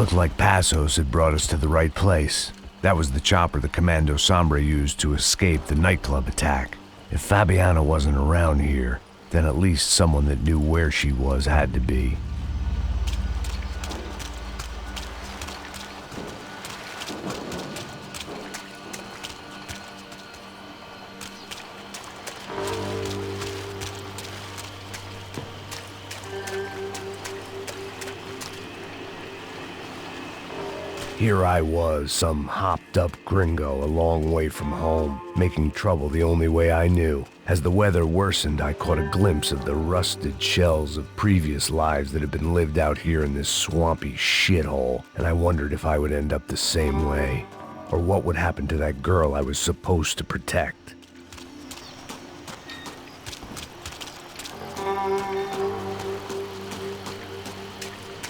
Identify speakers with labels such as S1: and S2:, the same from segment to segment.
S1: Looked like Passos had brought us to the right place. That was the chopper the Commando Sombre used to escape the nightclub attack. If Fabiana wasn't around here, then at least someone that knew where she was had to be. Here I was, some hopped-up gringo a long way from home, making trouble the only way I knew. As the weather worsened, I caught a glimpse of the rusted shells of previous lives that had been lived out here in this swampy shithole, and I wondered if I would end up the same way, or what would happen to that girl I was supposed to protect.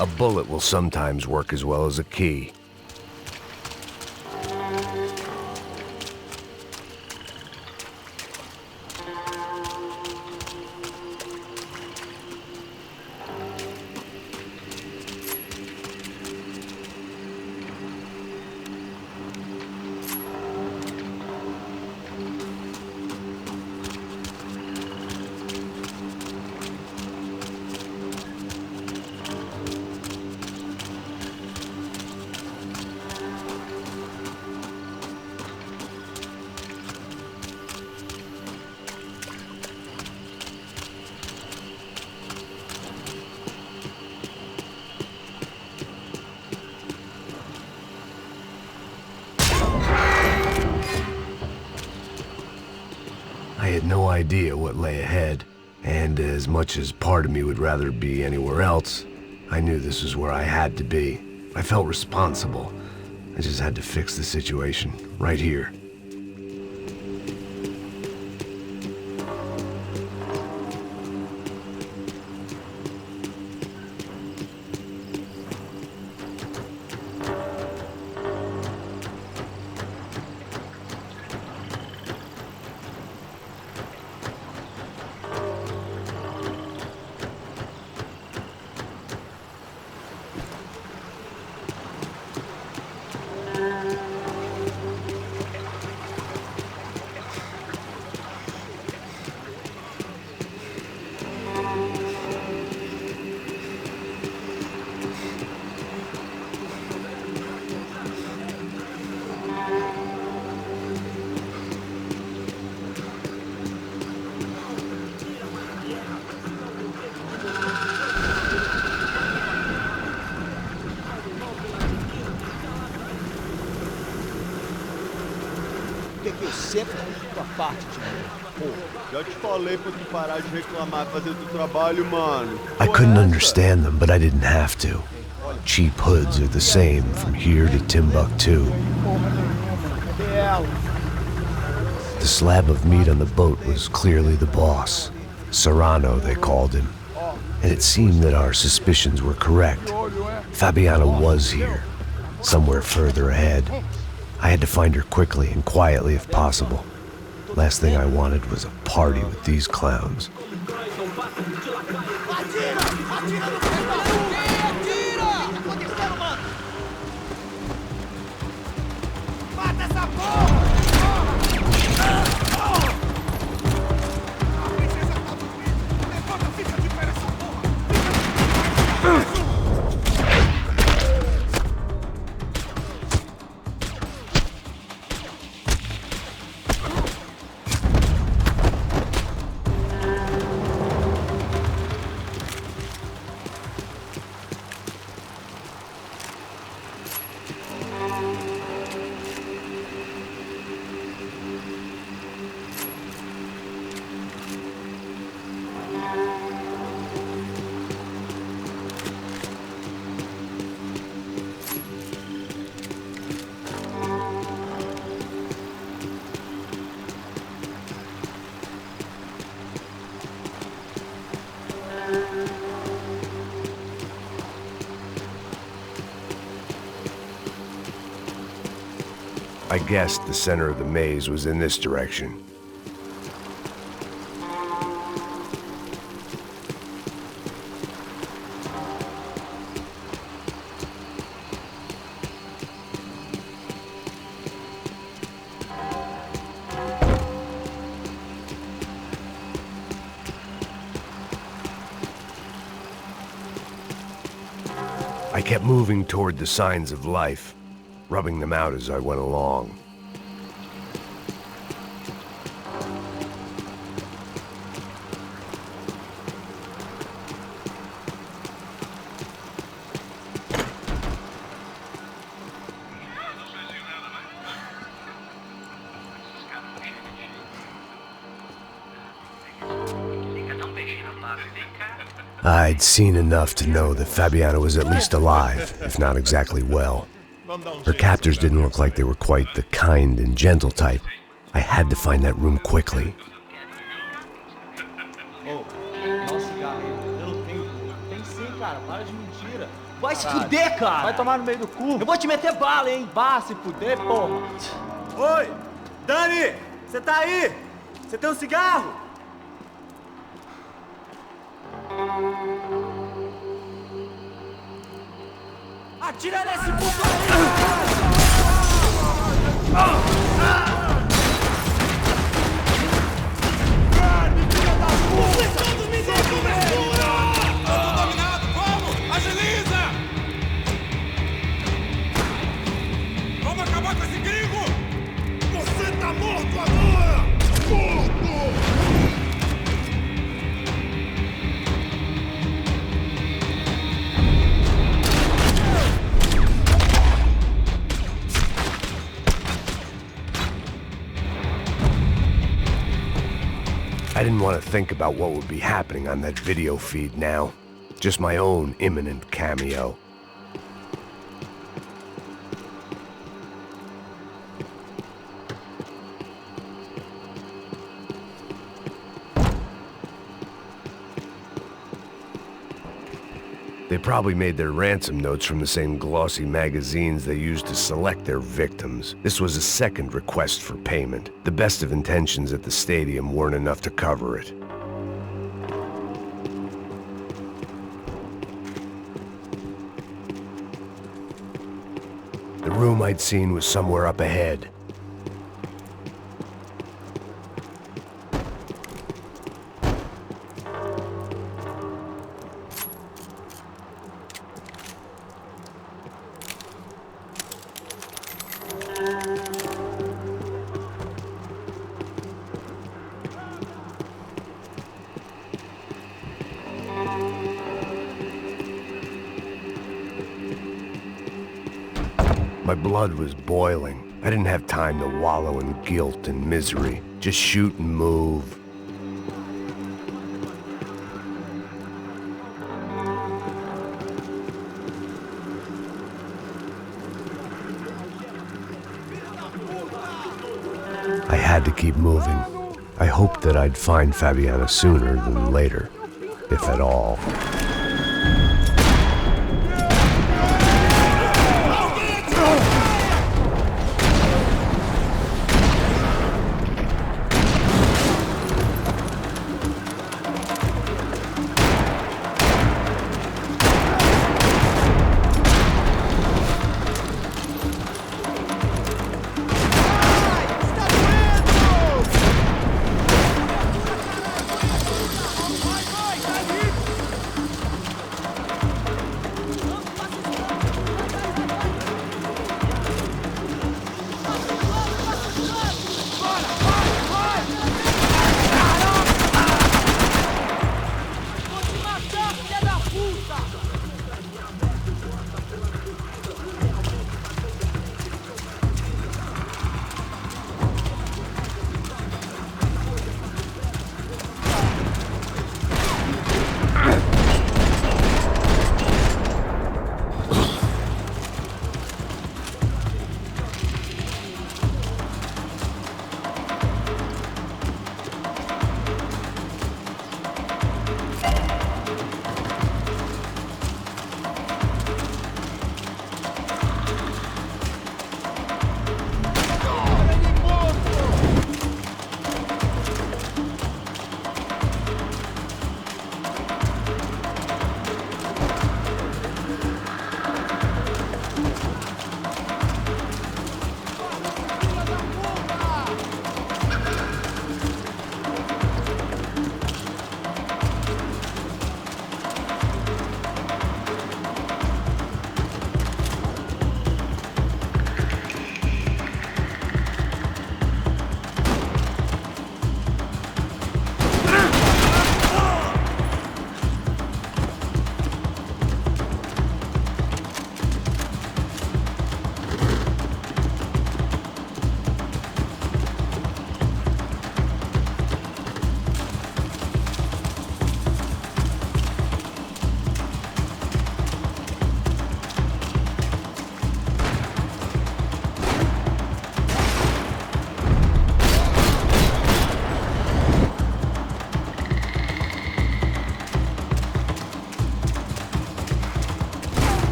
S1: A bullet will sometimes work as well as a key. I had no idea what lay ahead, and as much as part of me would rather be anywhere else, I knew this was where I had to be. I felt responsible. I just had to fix the situation, right here.
S2: Eu sempre fiz tua parte, Timão.
S3: Já te falei pra tu parar de reclamar, fazer teu trabalho, mano.
S1: I couldn't understand them, but I didn't have to. Cheap hoods are the same from here to Timbuktu. The slab of meat on the boat was clearly the boss. Serrano, they called him. And it seemed that our suspicions were correct. Fabiana was here, somewhere further ahead. I had to find her quickly and quietly if possible. Last thing I wanted was a party with these clowns. I guessed the center of the maze was in this direction. I kept moving toward the signs of life, rubbing them out as I went along. I'd seen enough to know that Fabiana was at least alive, if not exactly well. Her captors didn't look like they were quite the kind and gentle type. I had to find that room quickly.
S2: Oh, nossa, cigarro. Eu não tenho. Tem sim, cara. Para de mentira. Vai se fuder, cara. Vai tomar no meio do cu. Eu vou te meter bala, hein. Vá se fuder, porra.
S4: Oi! Dani! Você tá aí? Você tem um cigarro? Atira nesse puto aí! Filha da puta! Todos me dão cobertura! Tudo dominado, vamos! Agiliza! Vamos acabar com esse gringo! Você tá morto agora! Morto!
S1: I didn't want to think about what would be happening on that video feed now. Just my own imminent cameo. They probably made their ransom notes from the same glossy magazines they used to select their victims. This was a second request for payment. The best of intentions at the stadium weren't enough to cover it. The room I'd seen was somewhere up ahead. My blood was boiling. I didn't have time to wallow in guilt and misery. Just shoot and move. I had to keep moving. I hoped that I'd find Fabiana sooner than later, if at all.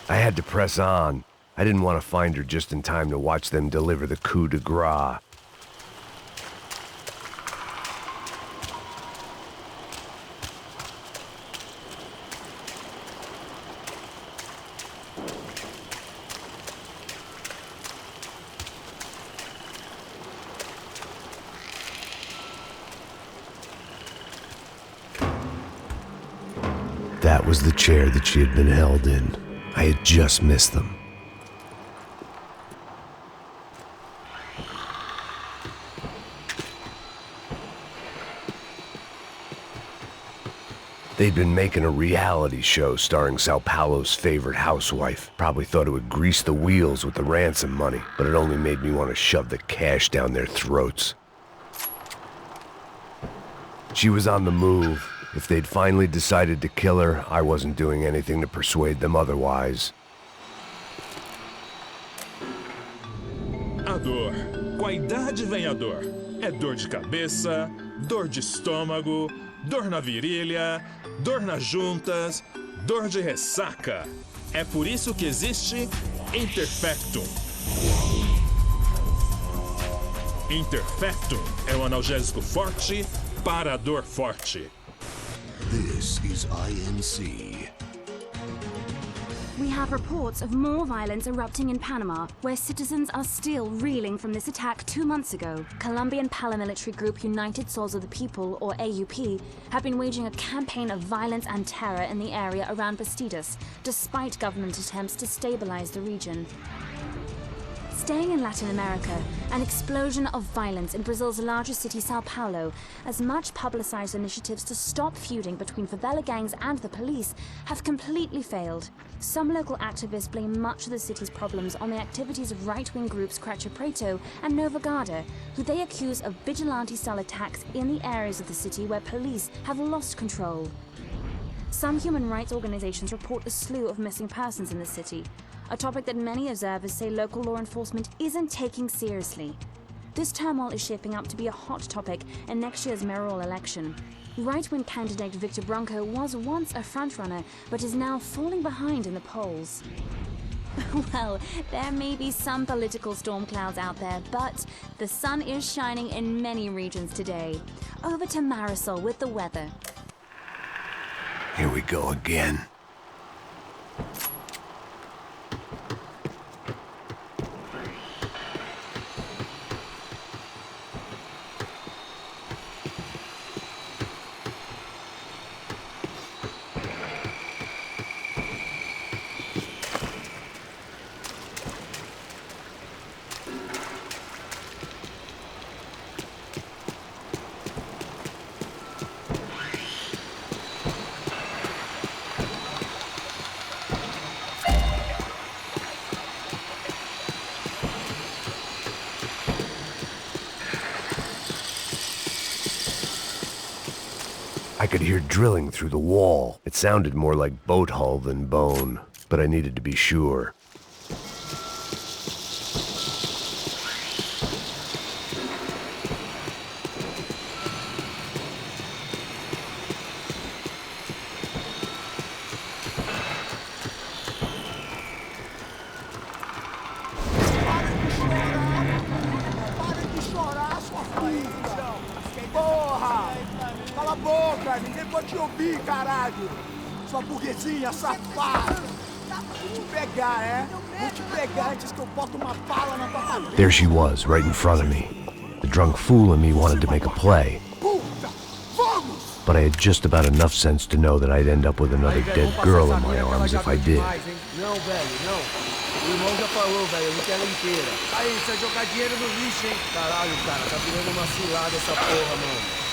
S1: I had to press on. I didn't want to find her just in time to watch them deliver the coup de grace. That was the chair that she had been held in. I had just missed them. They'd been making a reality show starring Sao Paulo's favorite housewife. Probably thought it would grease the wheels with the ransom money, but it only made me want to shove the cash down their throats. She was on the move. If they'd finally decided to kill her, I wasn't doing anything to persuade them otherwise.
S5: A dor. Com a idade vem a dor. É dor de cabeça, dor de estômago, dor na virilha, dor nas juntas, dor de ressaca. É por isso que existe Interfectum. Interfectum é um analgésico forte para a dor forte.
S6: This is INC.
S7: We have reports of more violence erupting in Panama, where citizens are still reeling from this attack 2 months ago. Colombian paramilitary group United Souls of the People, or AUP, have been waging a campaign of violence and terror in the area around Bastidas, despite government attempts to stabilize the region. Staying in Latin America, an explosion of violence in Brazil's largest city, Sao Paulo, as much publicized initiatives to stop feuding between favela gangs and the police have completely failed. Some local activists blame much of the city's problems on the activities of right-wing groups Cracha Preto and Nova Garda, who they accuse of vigilante-style attacks in the areas of the city where police have lost control. Some human rights organizations report a slew of missing persons in the city, a topic that many observers say local law enforcement isn't taking seriously. This turmoil is shaping up to be a hot topic in next year's mayoral election. Right-wing candidate Victor Branco was once a frontrunner, but is now falling behind in the polls. Well, there may be some political storm clouds out there, but the sun is shining in many regions today. Over to Marisol with the weather.
S1: Here we go again. I could hear drilling through the wall. It sounded more like boat hull than bone, but I needed to be sure.
S4: Ninguém pode te ouvir, caralho! Sua burguesinha safada! Vou te pegar, é? Vou te pegar antes que eu boto uma bala na tua cabeça!
S1: There she was, right in front of me. The drunk fool in me wanted to make a play.
S4: Puta! Vamos!
S1: But I had just about enough sense to know that I'd end up with another dead girl in my arms if I did.
S2: Não, velho, não. O irmão já falou, velho, a tela inteira. Aí, você vai jogar dinheiro no lixo, hein? Caralho, cara, tá virando uma cilada essa porra, mano.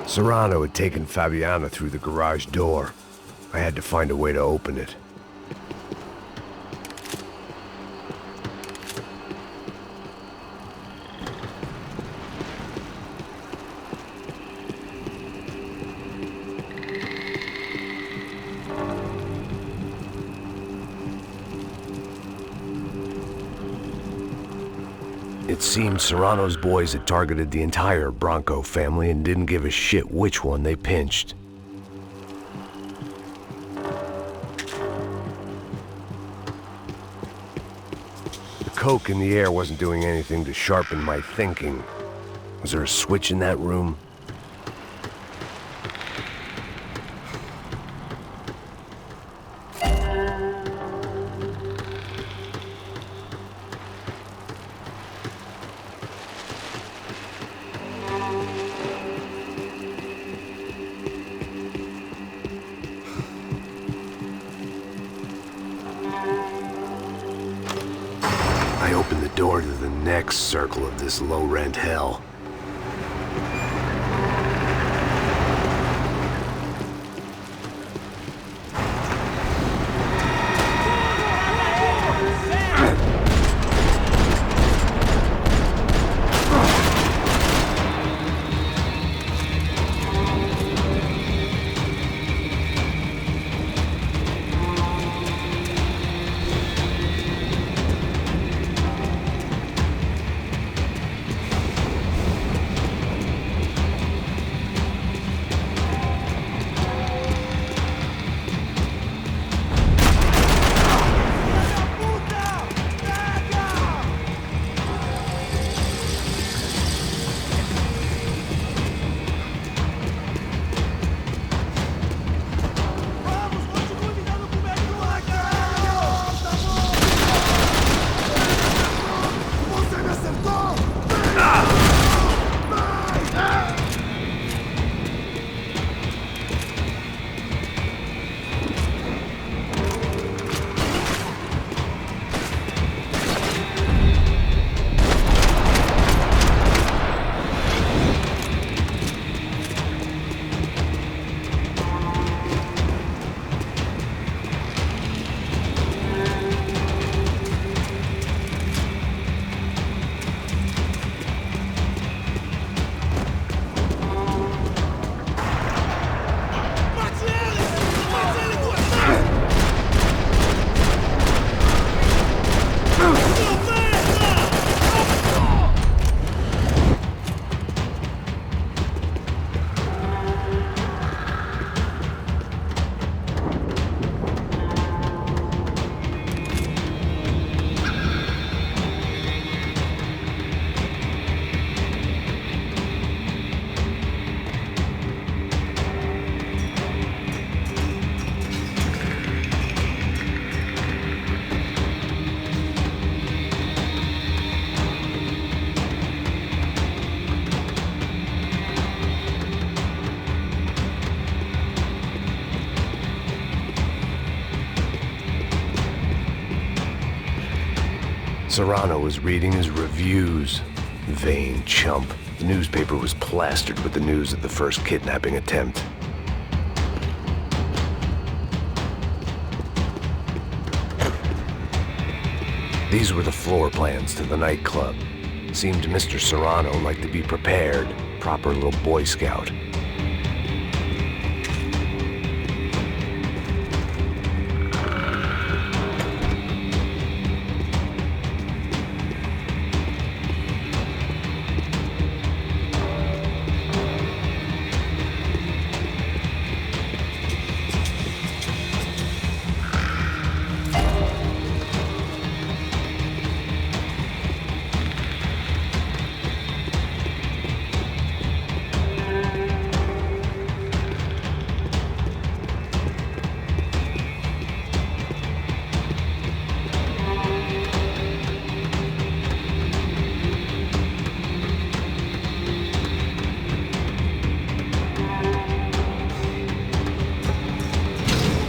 S1: Serrano had taken Fabiana through the garage door. I had to find a way to open it. It seemed Serrano's boys had targeted the entire Bronco family and didn't give a shit which one they pinched. The coke in the air wasn't doing anything to sharpen my thinking. Was there a switch in that room? I opened the door to the next circle of this low-rent hell. Serrano was reading his reviews. Vain chump. The newspaper was plastered with the news of the first kidnapping attempt. These were the floor plans to the nightclub. Seemed Mr. Serrano like to be prepared. Proper little Boy Scout.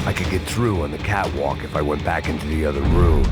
S1: I could get through on the catwalk if I went back into the other room.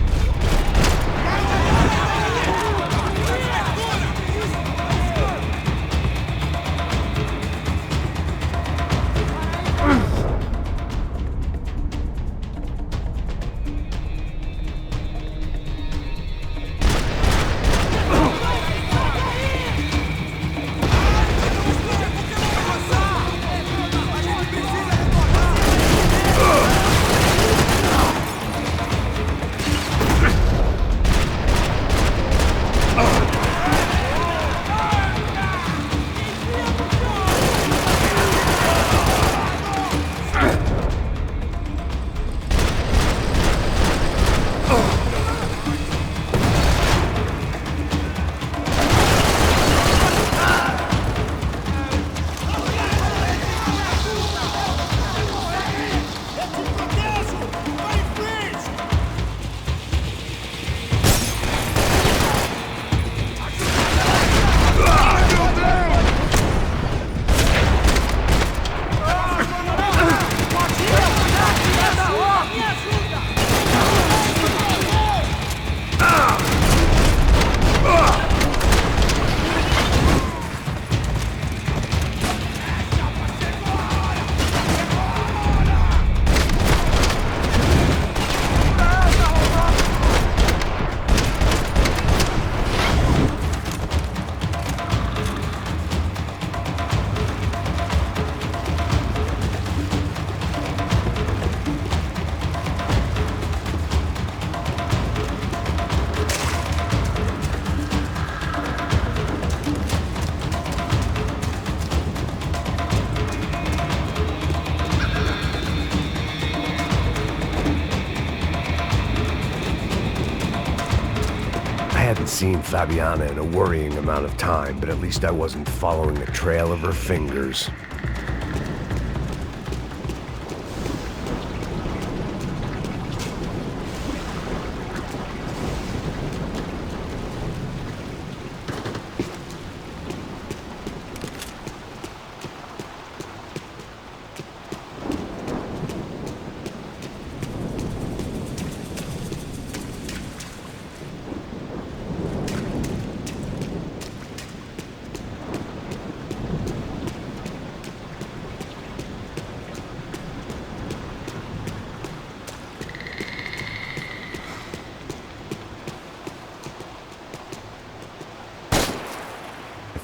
S1: hadn't seen Fabiana in a worrying amount of time, but at least I wasn't following the trail of her fingers.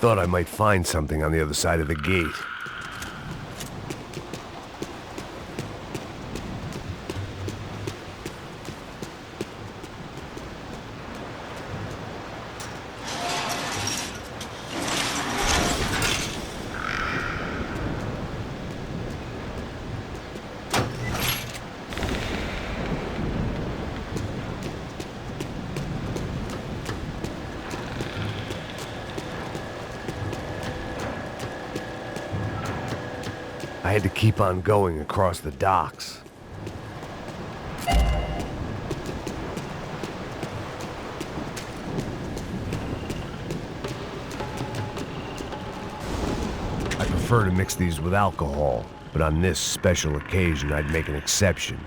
S1: Thought I might find something on the other side of the gate. I had to keep on going across the docks. I prefer to mix these with alcohol, but on this special occasion I'd make an exception.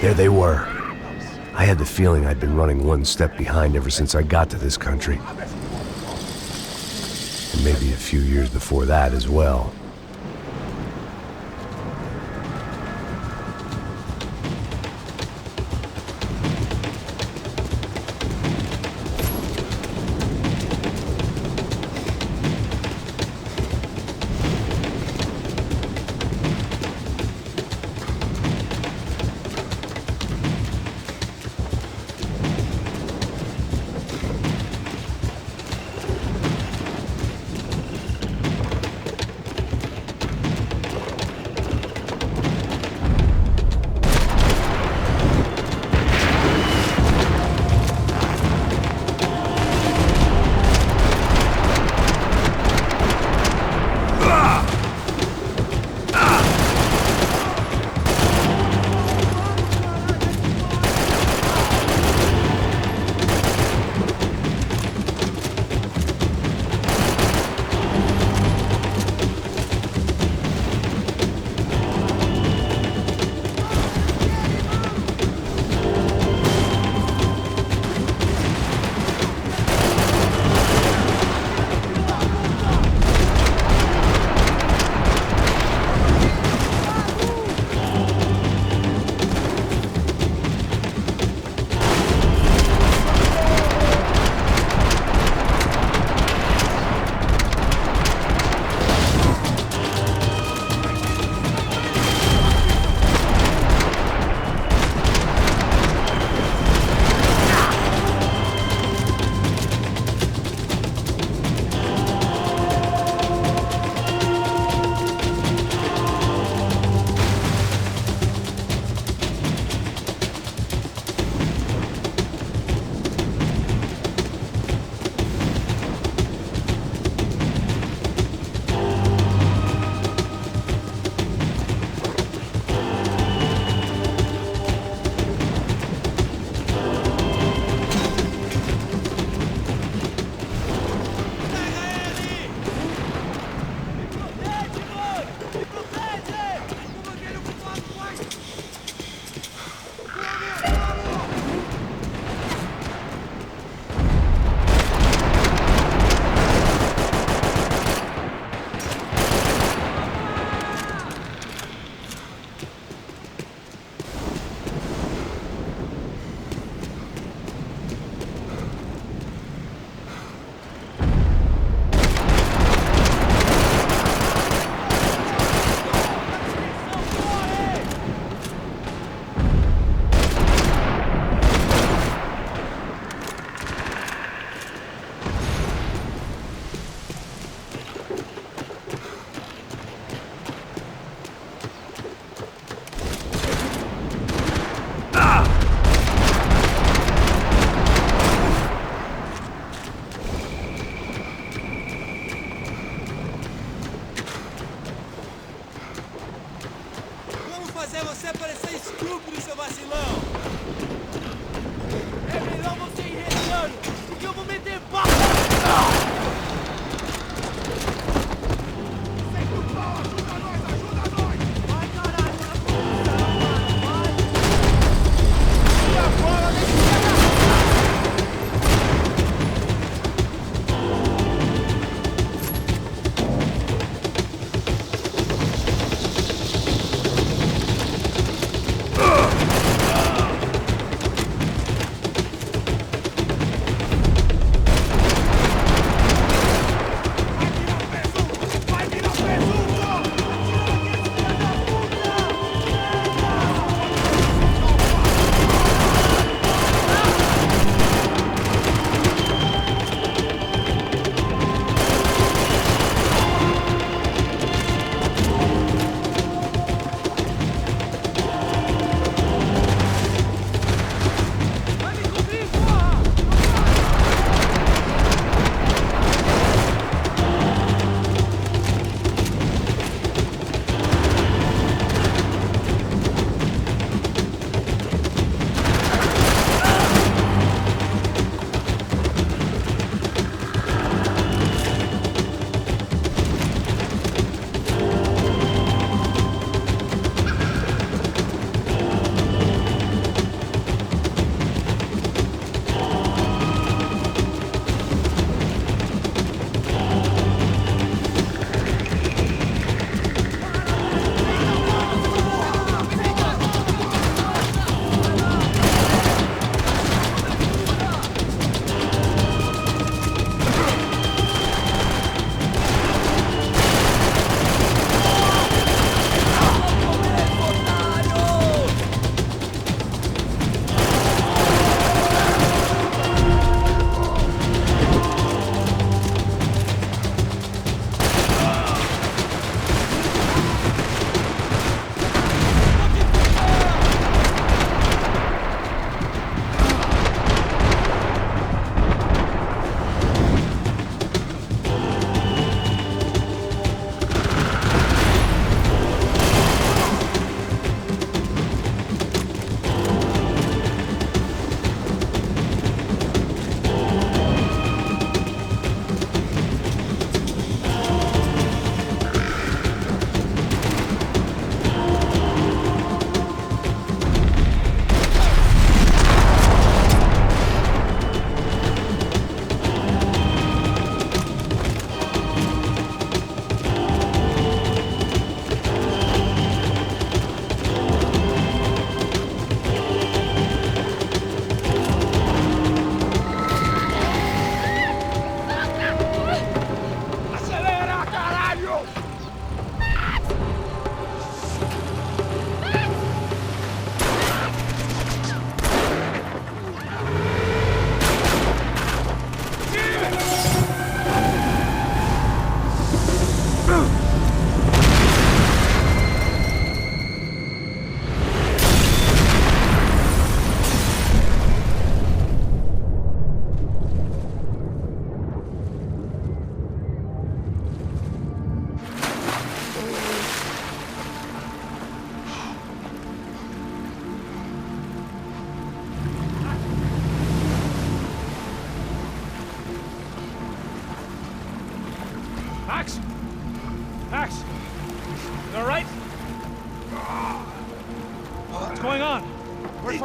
S1: There they were. I had the feeling I'd been running one step behind ever since I got to this country. And maybe a few years before that as well.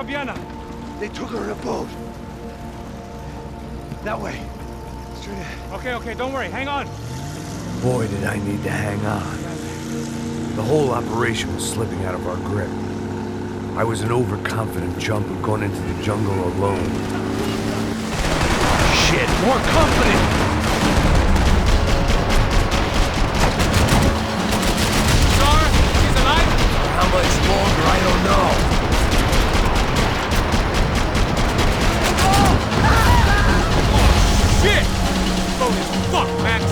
S8: Fabiana?
S3: They took her in a boat. That way. Straight ahead.
S8: Okay, don't worry. Hang on.
S1: Boy, did I need to hang on. The whole operation was slipping out of our grip. I was an overconfident chump who'd gone into the jungle alone. Shit, more confident!
S8: Star, she's alive?
S1: How much longer? I don't know.
S8: Shit! Slow as fuck, Max.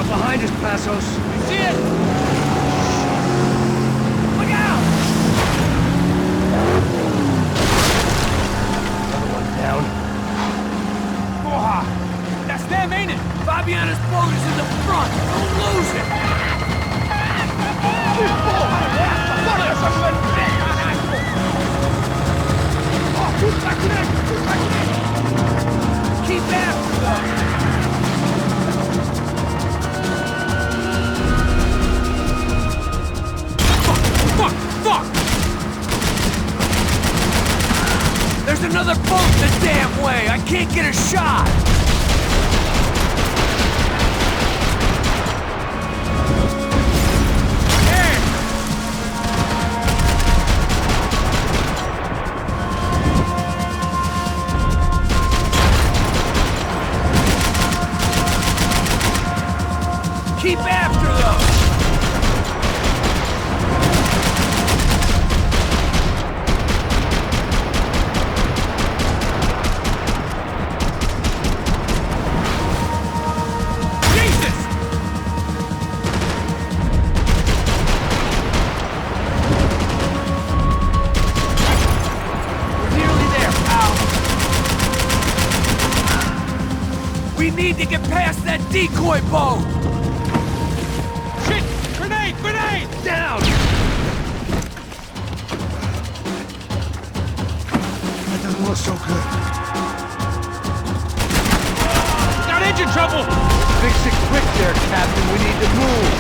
S1: Behind us, Passos.
S8: I see it!
S1: Look out! Another one down.
S8: Porra! That's them, ain't it?
S1: Fabiana's boat is in the front. Don't lose it. Keep after them.
S8: Fuck!
S1: There's another boat the damn way! I can't get a shot!
S8: Hey!
S1: Keep after them! We need to get past that decoy boat!
S8: Shit! Grenade!
S1: Down!
S3: That doesn't look so good.
S8: Got engine trouble!
S3: Fix it quick there, Captain. We need to move.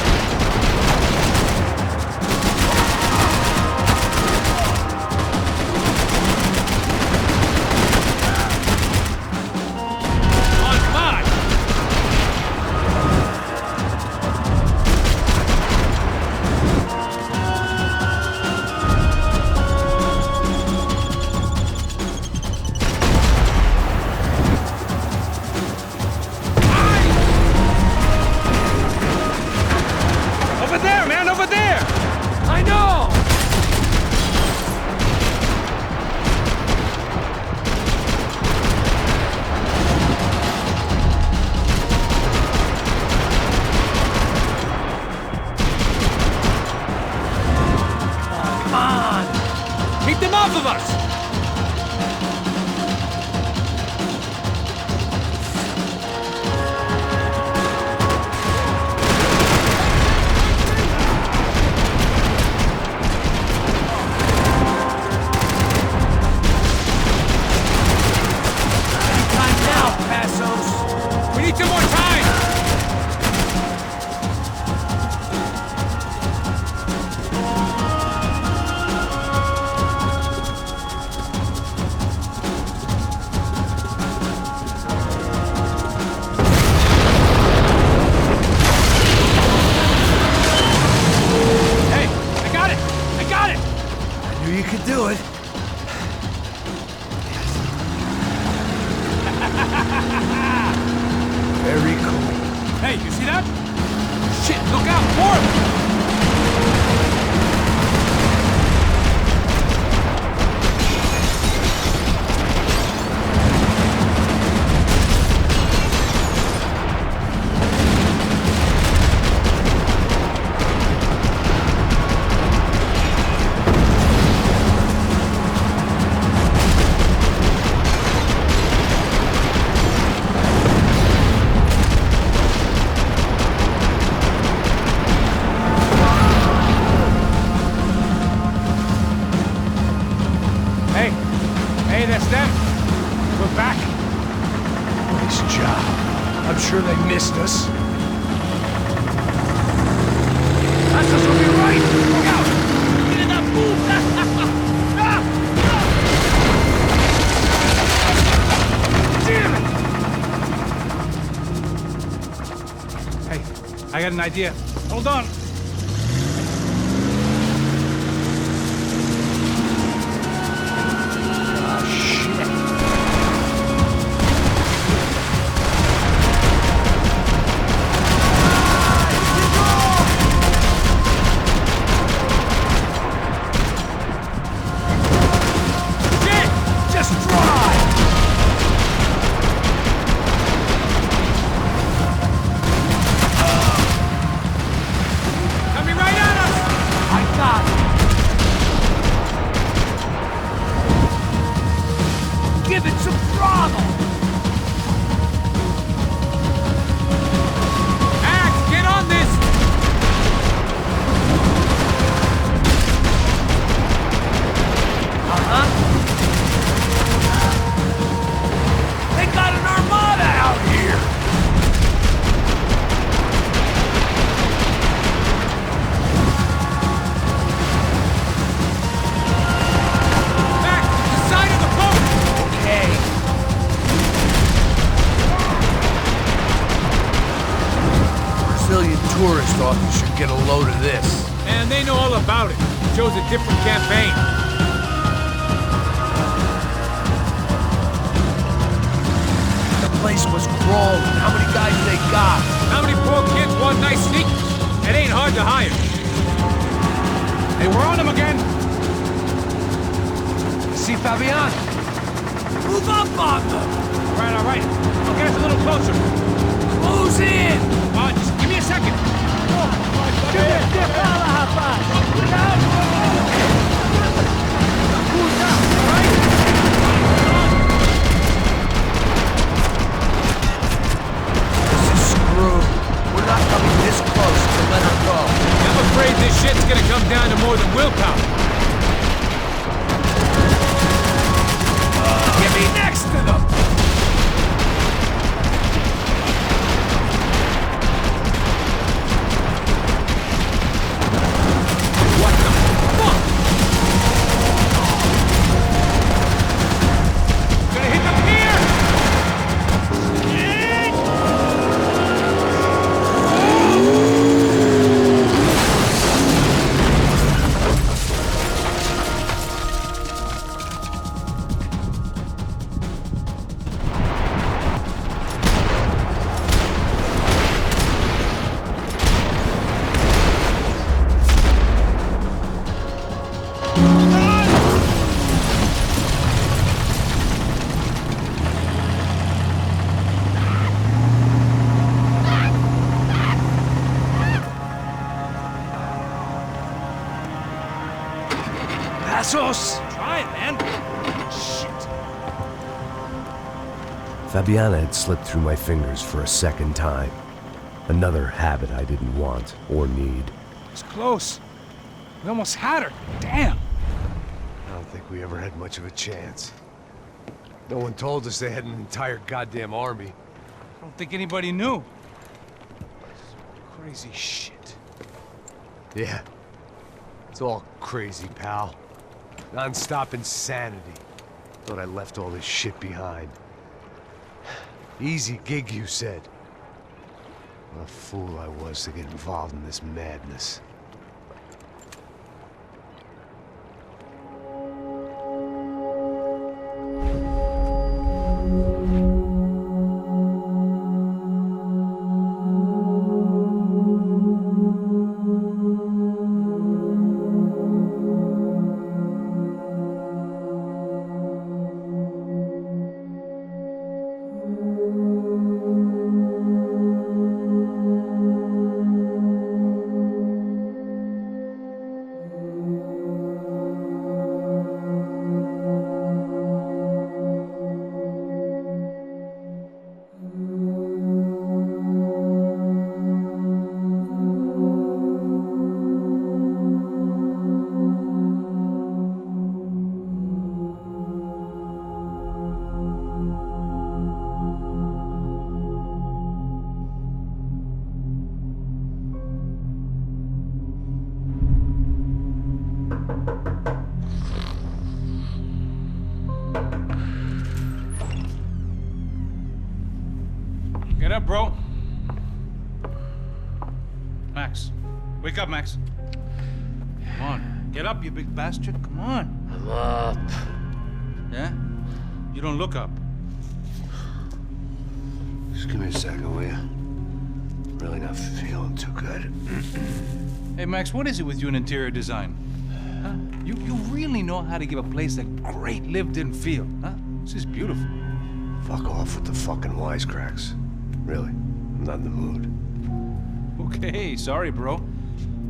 S8: Of us!
S1: Time now, Passos!
S8: We need some more time!
S1: You could do it. Very cool.
S8: Hey, you see that? Shit, look out! More of them!
S1: sure they missed us.
S8: That's us on your right! Look out! Get in that fool! Damn it! Hey, I got an idea. Hold on.
S1: Tourist office should get a load of this.
S8: And they know all about it. Shows a different campaign.
S1: The place was crawling. How many guys they got?
S8: How many poor kids want nice sneakers? It ain't hard to hire. Hey, we're on them again.
S1: See Fabian?
S8: Move up on them. All right. I'll get us a little closer. Close in. Just give me a second.
S1: This is screwed. We're not coming this close to let her go.
S8: I'm afraid this shit's gonna come down to more than willpower. Get me next to them! What the fuck? Gonna hit the pier! Try it, man. Shit.
S1: Fabiana had slipped through my fingers for a second time. Another habit I didn't want or need.
S8: It's close. We almost had her. Damn.
S1: I don't think we ever had much of a chance. No one told us they had an entire goddamn army.
S8: I don't think anybody knew. Crazy shit.
S1: Yeah. It's all crazy, pal. Non-stop insanity. Thought I left all this shit behind. Easy gig, you said. What a fool I was to get involved in this madness.
S8: Get up, bro. Max. Wake up, Max. Come on. Get up, you big bastard. Come on.
S1: I'm up.
S8: Yeah? You don't look up.
S1: Just give me a second, will you? Really not feeling too good.
S8: Hey, Max, what is it with you in interior design? Huh? You really know how to give a place a great lived-in feel, huh? This is beautiful.
S1: Fuck off with the fucking wisecracks. Really, I'm not in the mood.
S8: Okay, sorry, bro.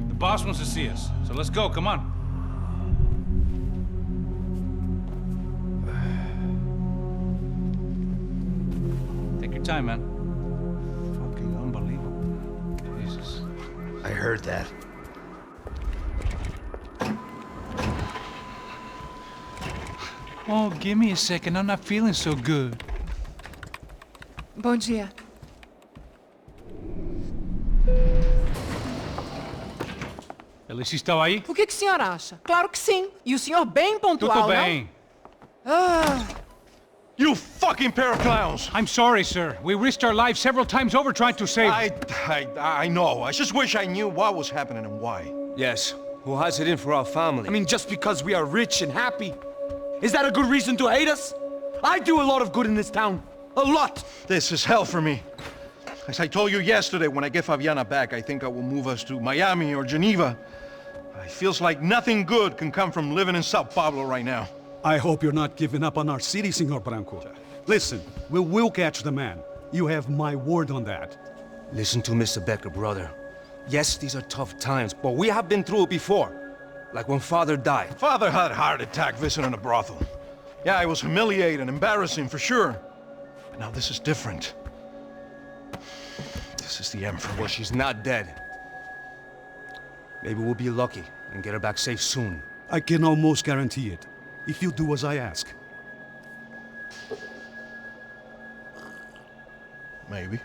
S8: The boss wants to see us, so let's go, come on. Take your time, man. Fucking unbelievable. Jesus.
S1: I heard that.
S8: Oh, give me a second, I'm not feeling so good.
S9: Bom dia.
S8: Alice estava aí?
S9: O que o senhor acha? Claro que sim. E o senhor bem pontual,
S8: Tudo bem.
S9: não? Ah,
S3: You fucking pair of clowns!
S8: I'm sorry, sir. We risked our lives several times over trying to save...
S3: I know. I just wish I knew what was happening and why.
S10: Yes. Who has it in for our family?
S11: I mean, just because we are rich and happy, is that a good reason to hate us? I do a lot of good in this town. A lot!
S3: This is hell for me. As I told you yesterday, when I get Fabiana back, I think I will move us to Miami or Geneva. It feels like nothing good can come from living in Sao Paulo right now.
S12: I hope you're not giving up on our city, Senor Branco. Listen, we will catch the man. You have my word on that.
S10: Listen to Mr. Becker, brother. Yes, these are tough times, but we have been through it before. Like when Father died.
S3: Father had a heart attack visiting a brothel. Yeah, it was humiliating, embarrassing, for sure. But now this is different. This is the end for me.
S10: Well, she's not dead. Maybe we'll be lucky and get her back safe soon.
S12: I can almost guarantee it, if you do as I ask.
S3: Maybe.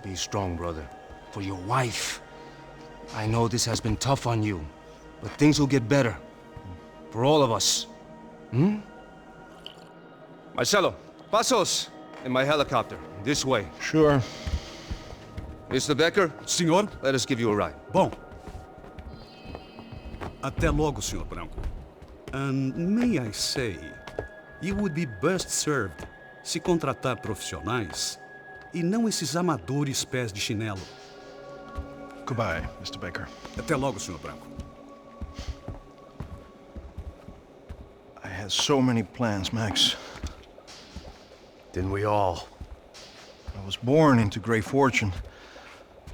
S10: Be strong, brother. For your wife. I know this has been tough on you, but things will get better. For all of us. Hmm? Marcelo, pasos in my helicopter. This way.
S3: Sure.
S10: Mr. Becker?
S12: Senhor?
S10: Let us give you a ride.
S12: Bom. Até logo, Senhor Branco. And may I say, you would be best served se contratar profissionais e não esses amadores pés de chinelo.
S3: Goodbye, Mr. Baker.
S12: Até logo, Senhor Branco.
S3: I had so many plans, Max.
S1: Didn't we all?
S3: I was born into great fortune.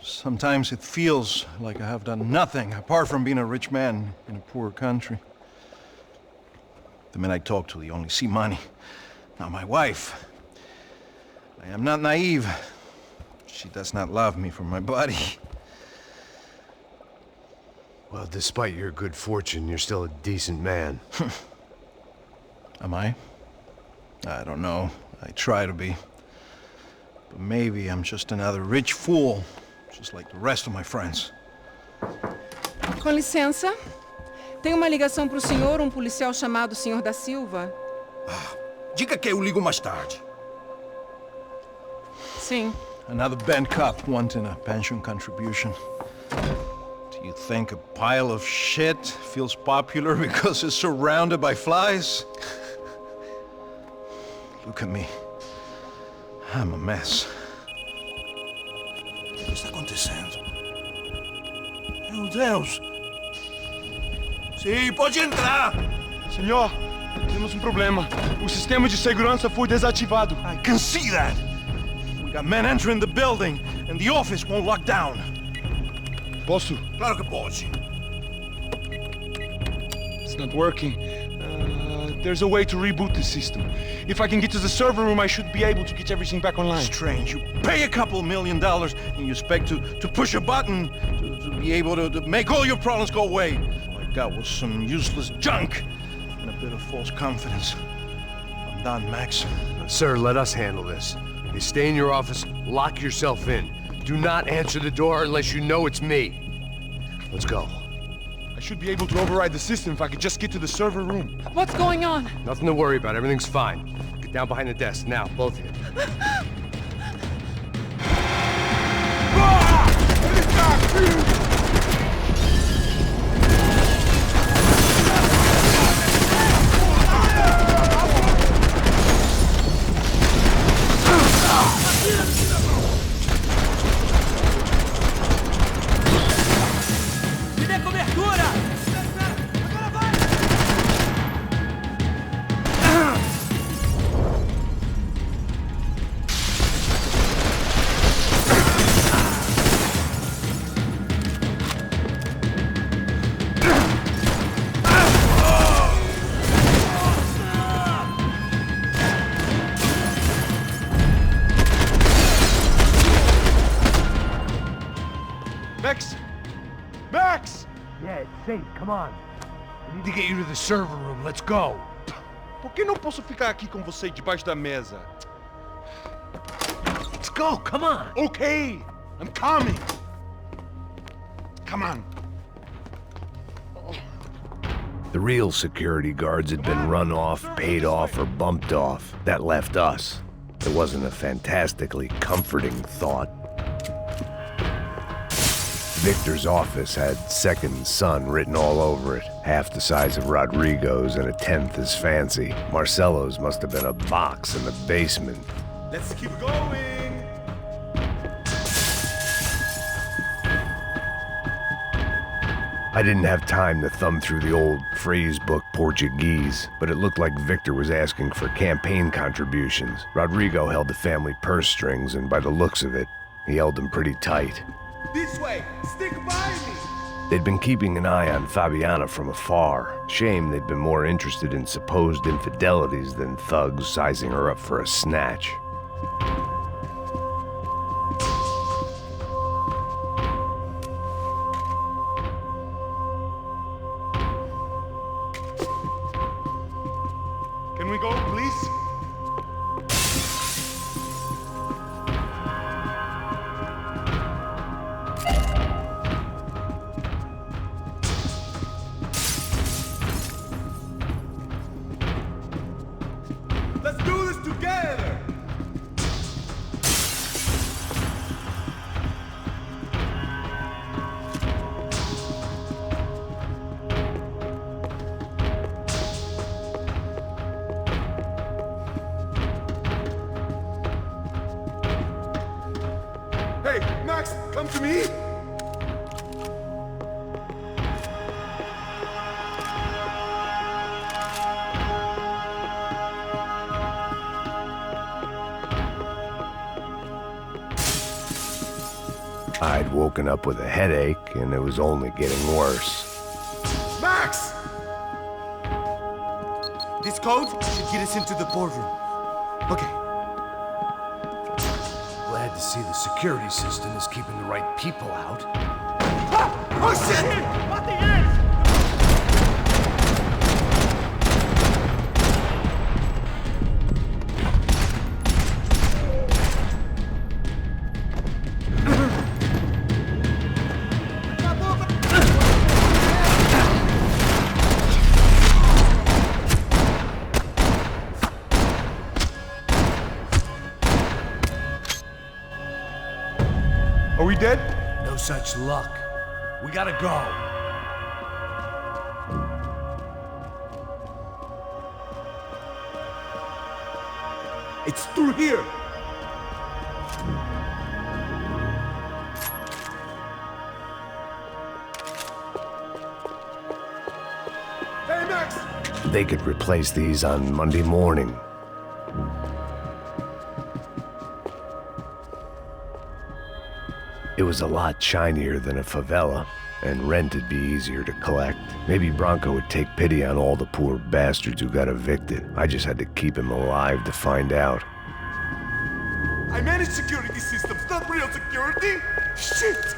S3: Sometimes it feels like I have done nothing apart from being a rich man in a poor country. The men I talk to, they only see money. Now my wife, I am not naive. She does not love me for my body.
S1: Well, despite your good fortune, you're still a decent man.
S3: Am I? I don't know. I try to be. But maybe I'm just another rich fool, just like the rest of my friends.
S9: com licença. Tem uma ligação pro senhor, um policial chamado Senhor da Silva.
S11: Diga que eu ligo mais tarde.
S9: Sim.
S3: Another band cop wanting a pension contribution. Do you think a pile of shit feels popular because it's surrounded by flies? Look at me. I'm a mess.
S11: O que está acontecendo? Meu Deus! Sim, pode entrar!
S3: Senhor, temos problema. O sistema de segurança foi desativado. I can see that. We got men entering the building, and the office won't lock down.
S13: Posso?
S11: Claro que pode.
S13: It's not working. There's a way to reboot the system. If I can get to the server room, I should be able to get everything back online.
S3: Strange. You pay a couple $1 million, and you expect to push a button to be able to make all your problems go away. All I got was some useless junk and a bit of false confidence. I'm done, Max.
S1: Sir, let us handle this. You stay in your office, lock yourself in. Do not answer the door unless you know it's me. Let's go.
S13: I should be able to override the system if I could just get to the server room.
S9: What's going on?
S10: Nothing to worry about. Everything's fine. Get down behind the desk now, both of you.
S13: Max! Max!
S1: Yeah, it's safe. Come on. We need to get you to the server room. Let's go.
S13: Por que não posso ficar aqui com você debaixo da mesa?
S1: Let's go. Come on.
S13: Okay, I'm coming. Come on.
S1: The real security guards had been run off, paid off, or bumped off. That left us. It wasn't a fantastically comforting thought. Victor's office had second son written all over it, half the size of Rodrigo's and a tenth as fancy. Marcelo's must have been a box in the basement.
S13: Let's keep going.
S1: I didn't have time to thumb through the old phrase book Portuguese, but it looked like Victor was asking for campaign contributions. Rodrigo held the family purse strings, and by the looks of it, he held them pretty tight.
S13: This way! Stick by me!
S1: They'd been keeping an eye on Fabiana from afar. Shame they'd been more interested in supposed infidelities than thugs sizing her up for a snatch.
S13: Can we go, please? Let's do this together! Hey, Max, come to me!
S1: I'd woken up with a headache, and it was only getting worse.
S13: Max!
S11: This code should get us into the boardroom. Okay.
S1: Glad to see the security system is keeping the right people out.
S11: Oh shit!
S2: What the is?
S13: Are we dead?
S1: No such luck. We gotta go.
S11: It's through here!
S13: Hey, Max!
S1: They could replace these on Monday morning. It was a lot shinier than a favela, and rent'd be easier to collect. Maybe Bronco would take pity on all the poor bastards who got evicted. I just had to keep him alive to find out.
S13: I manage security systems, not real security! Shit!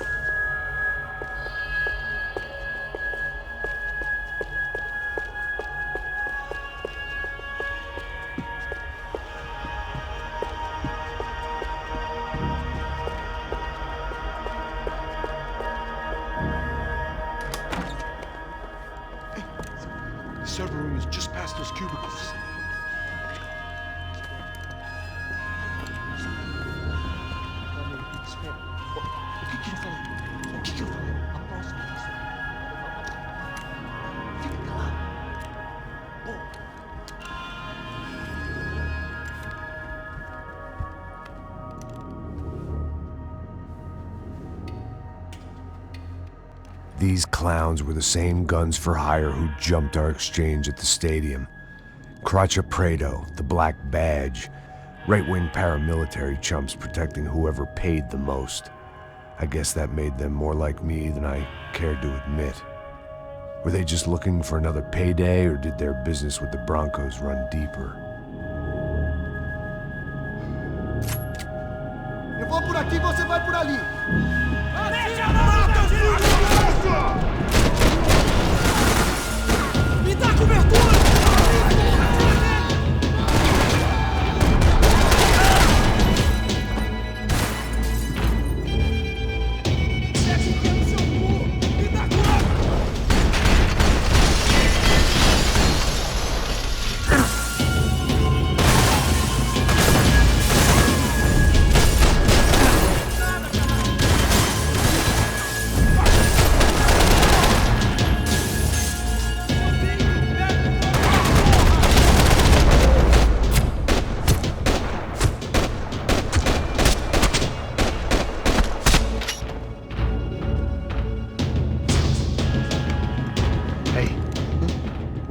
S13: server room is just past those cubicles.
S1: These clowns were the same guns for hire who jumped our exchange at the stadium. Crotcha Prado, the Black Badge, right-wing paramilitary chumps protecting whoever paid the most. I guess that made them more like me than I cared to admit. Were they just looking for another payday, or did their business with the Broncos run deeper?
S4: Eu vou por aqui, você vai por ali. Me dá cobertura!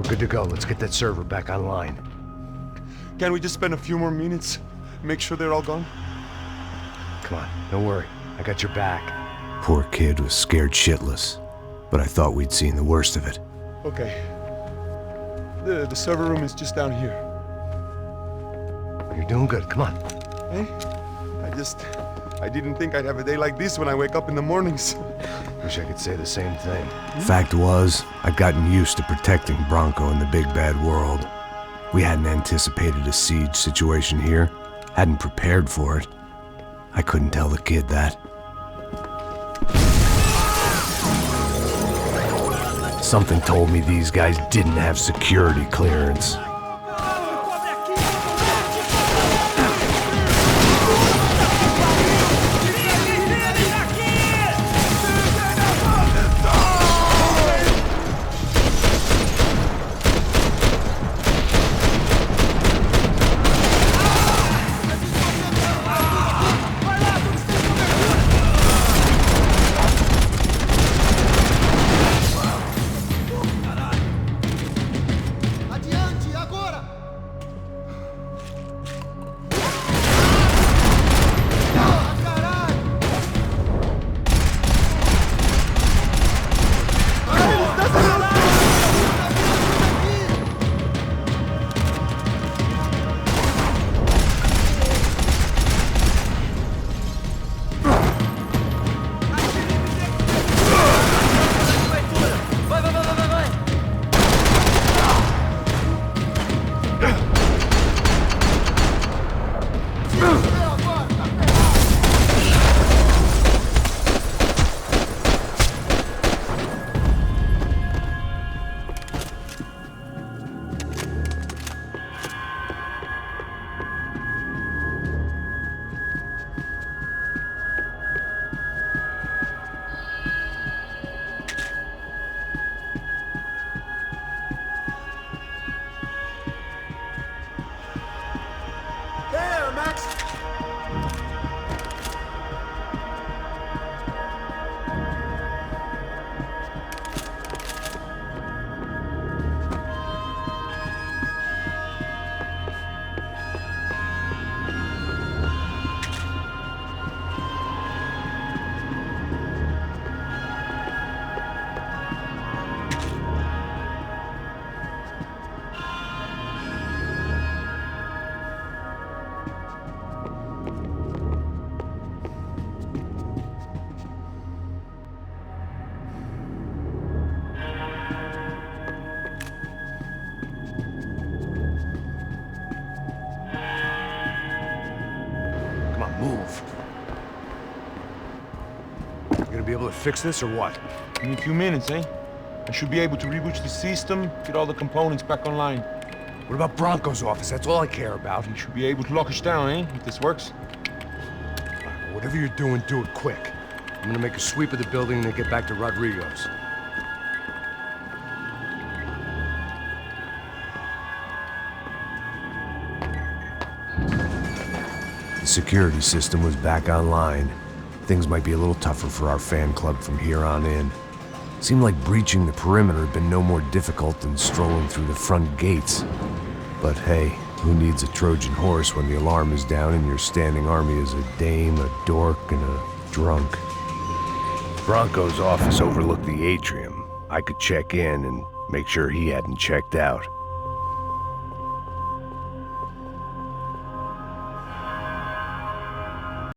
S1: Good to go. Let's get that server back online.
S13: Can't we just spend a few more minutes? Make sure they're all gone?
S1: Come on, don't worry. I got your back. Poor kid was scared shitless, but I thought we'd seen the worst of it.
S13: Okay. The server room is just down here.
S1: You're doing good. Come on.
S13: Hey, I didn't think I'd have a day like this when I wake up in the mornings.
S1: Wish I could say the same thing. Fact was, I'd gotten used to protecting Bronco in the big bad world. We hadn't anticipated a siege situation here, hadn't prepared for it. I couldn't tell the kid that. Something told me these guys didn't have security clearance. Move. You gonna be able to fix this or what?
S13: In a few minutes, eh? I should be able to reboot the system, get all the components back online.
S1: What about Bronco's office? That's all I care about.
S13: You should be able to lock us down, eh? If this works.
S1: Whatever you're doing, do it quick. I'm gonna make a sweep of the building and then get back to Rodrigo's. The security system was back online. Things might be a little tougher for our fan club from here on in. Seemed like breaching the perimeter had been no more difficult than strolling through the front gates. But hey, who needs a Trojan horse when the alarm is down and your standing army is a dame, a dork, and a drunk? Bronco's office overlooked the atrium. I could check in and make sure he hadn't checked out.